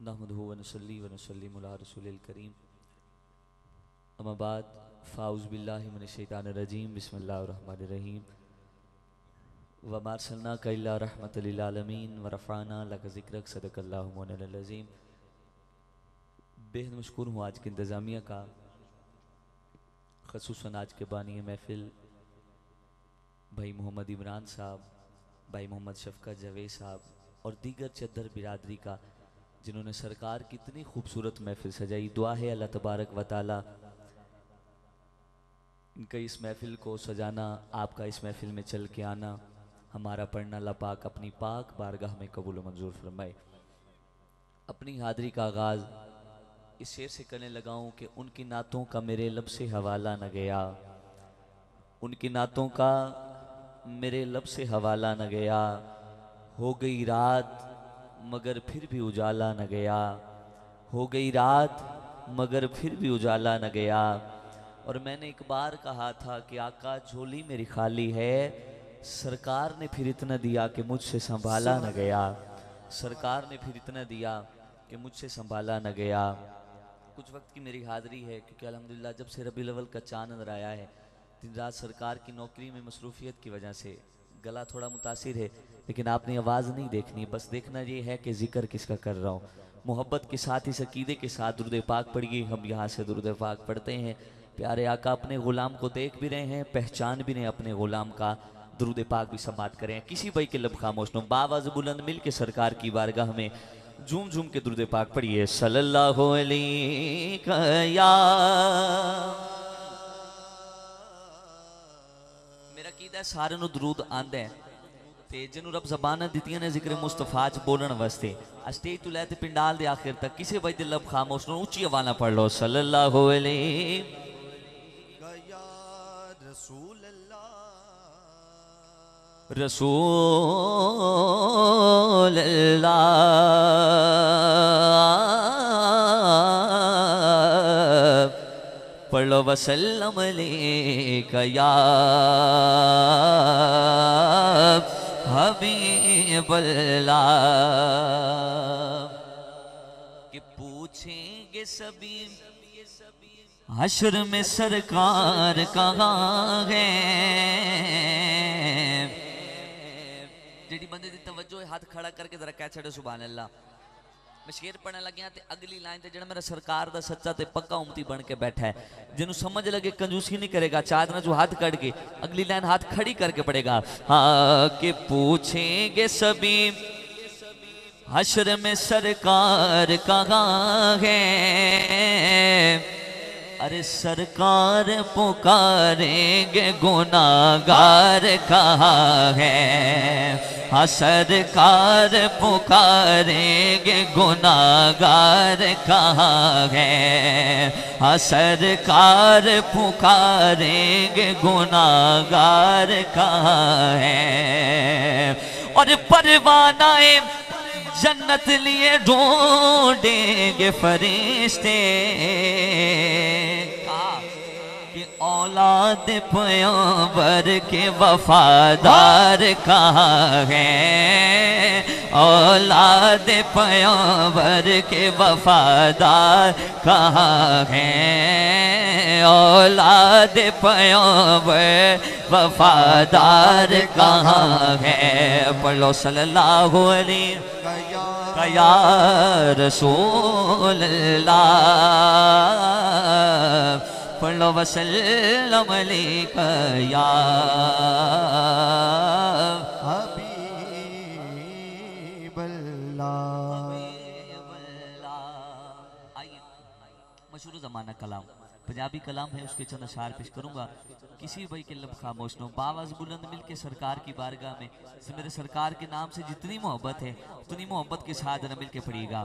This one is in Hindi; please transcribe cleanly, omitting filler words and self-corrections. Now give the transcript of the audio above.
नहमदुहु व नसल्ली व नसल्लिमु अला रसूलिल करीम। अम्मा बाद फ़ाउज़ु बिल्लाहि मिनश शैतानिर रजीम। बिस्मिल्लाहिर रहमानिर रहीम। व मा अर्सलनाका इल्ला रहमतल लिल आलमीन व रफ़अना लका ज़िक्रक। सदक़ल्लाहु मौलाना अज़ीम। बेहद मशकूर हूँ आज की इंतज़ामिया का, ख़ुसूसन आज के बानी महफ़िल भाई मोहम्मद इमरान साहब, भाई मोहम्मद शफ़क़त जावेद साहब और दीगर चद्दर बिरादरी का, जिन्होंने सरकार की इतनी खूबसूरत महफ़िल सजाई। दुआ है अल्लाह तबारक व तआला इनका इस महफ़िल को सजाना, आपका इस महफ़िल में चल के आना, हमारा पढ़ना अल्लाह पाक अपनी पाक बारगाह में कबूल मंजूर फरमाए। अपनी हाज़री का आगाज़ इस शेर से करने लगा हूँ कि उनकी नातों का मेरे लब से हवाला न गया, उनकी नातों का मेरे लब से हवाला न गया। हो गई रात मगर फिर भी उजाला न गया, हो गई रात मगर फिर भी उजाला न गया। और मैंने एक बार कहा था कि आका झोली मेरी खाली है, सरकार ने फिर इतना दिया कि मुझसे संभाला न गया, सरकार ने फिर इतना दिया कि मुझसे संभाला न गया। कुछ वक्त की मेरी हाज़री है क्योंकि अल्हम्दुलिल्लाह जब से रबीउल अव्वल का चाँद नजर आया है, दिन रात सरकार की नौकरी में मसरूफियत की वजह से गला थोड़ा मुतासिर है, लेकिन आपने आवाज़ नहीं देखनी, बस देखना ये है कि जिक्र किसका कर रहा हूँ। मोहब्बत के साथ, इस अकीदे के साथ दुरूद पाक पढ़िए। हम यहाँ से दुरूद पाक पढ़ते हैं। प्यारे आका अपने ग़ुलाम को देख भी रहे हैं, पहचान भी रहे हैं अपने ग़ुलाम का। दुरूद पाक भी समात करें, किसी भाई के लब खामोश न हो। बावाज़ बुलंद मिल के सरकार की बारगाह में झूम झूम के दुरूद पाक पढ़िए। सल्लल्लाहु अलैहि या मेरा कीदा सारे नूं दरूद आंदा है ते जिन्हों रब ज़बाना दित्तियां ने जिक्र मुस्तफा च बोलण वास्ते, स्टेज तो लैते पिंडाल दे आखिर तक किसी भाई दे लब खामोश न, ऊंची आवाज़ नाल पढ़ लो सल्लल्लाहु अलैहि या रसूल अल्लाह, रसूल अल्लाह। पढ़ लो वसल्लम अलैका या हबीब अल्लाह। कि पूछेंगे सभी हश्र में सरकार कहाँ है। जेडी बंदे दी तवज्जो है, हाथ खड़ा करके जरा कह छड़े सुभान अल्लाह। मैं शेर पढ़ने लग्या ते अगली लाइन ते जेड़ा मेरा सरकार दा सच्चा ते पक्का उम्मती बन के बैठा है, जिन्हों समझ लगे कंजूसी नहीं करेगा, चादर जो हाथ कट के अगली लाइन हाथ खड़ी करके पड़ेगा। हाँ कि पूछेंगे सभी हश्र में सरकार कहाँ है। अरे सरकार पुकारेंगे गुनाहगार कहाँ है। हाँ सरकार पुकारेंगे गुनाहगार कहाँ है। हाँ सरकार पुकारेंगे गुनाहगार कहाँ है। और परवानाए जन्नत लिए ढूंढेंगे फरिश्ते कि औलाद पैगंबर के वफादार कहाँ हैं। औलाद पैगंबर के वफादार कहाँ हैं। औलाद पैगंबर वफादार कहाँ हैं। पढ़ लो सल्लल्लाहु अलैहि या रसूल अल्लाह। पढ़ लो वसल्लम अलैका या हबीब अल्लाह। आइए मशहूर ज़माना कलाम, पंजाबी कलाम है, उसके चंद अशार पेश करूंगा। किसी भाई के लब खामोश न हो। बावाज़ बुलंद मिल के सरकार की बारगाह में मेरे सरकार के नाम से जितनी मोहब्बत है उतनी मोहब्बत के साथ न मिल के पड़ेगा।